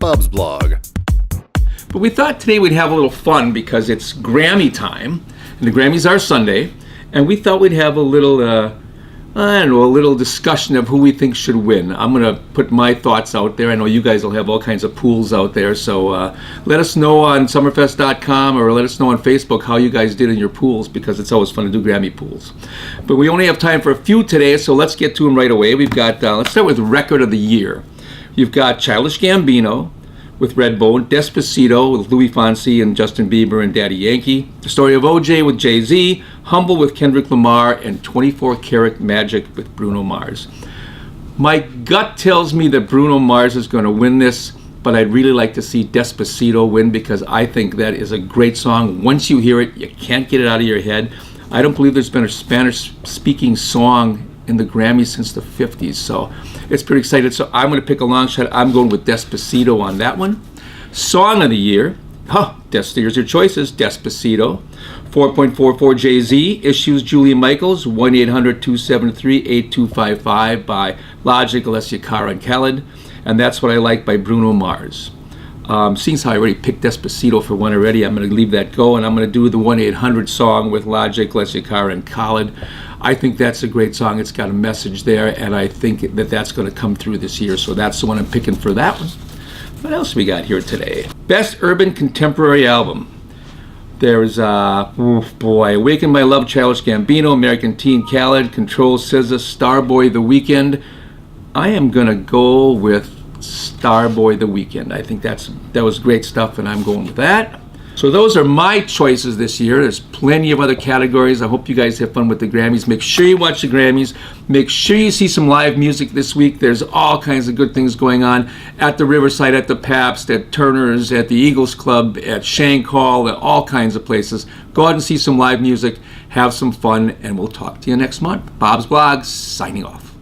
Bob's blog. But we thought today we'd have a little fun because it's Grammy time, and the Grammys are Sunday, and we thought we'd have a little, a little discussion of who we think should win. I'm going to put my thoughts out there. I know you guys will have all kinds of pools out there, so let us know on Summerfest.com or let us know on Facebook how you guys did in your pools, because it's always fun to do Grammy pools. But we only have time for a few today, so let's get to them right away. We've got, let's start with Record of the Year. You've got Childish Gambino with Redbone, Despacito with Louis Fonsi and Justin Bieber and Daddy Yankee, The Story of O.J. with Jay-Z, Humble with Kendrick Lamar, and 24 Karat Magic with Bruno Mars. My gut tells me that Bruno Mars is going to win this, but I'd really like to see Despacito win because I think that is a great song. Once you hear it, you can't get it out of your head. I don't believe there's been a Spanish-speaking song in the Grammys since the 50s, so it's pretty exciting. So I'm going to pick a long shot. I'm going with Despacito on that one. Song of the Year, here's your choices. Despacito, 4.44 Jay-Z, Issues Julia Michaels, 1-800-273-8255 by Logic, Alessia Cara, and Khaled, and That's What I Like by Bruno Mars. Seeing as how I already picked Despacito for one already, I'm going to leave that go, and I'm going to do the 1-800 song with Logic, Alessia Cara, and Khaled. I think that's a great song. It's got a message there, and I think that that's going to come through this year, so that's the one I'm picking for that one. What else we got here today? Best Urban Contemporary Album. There's, Awaken My Love, Childish Gambino, American Teen, Khaled, Control, SZA, Starboy, The Weeknd. I am going to go with Starboy, The Weeknd. I think that was great stuff, and I'm going with that. So those are my choices this year. There's plenty of other categories. I hope you guys have fun with the Grammys. Make sure you watch the Grammys. Make sure you see some live music this week. There's all kinds of good things going on at the Riverside, at the Pabst, at Turner's, at the Eagles Club, at Shank Hall, at all kinds of places. Go out and see some live music. Have some fun, and we'll talk to you next month. Bob's Blog, signing off.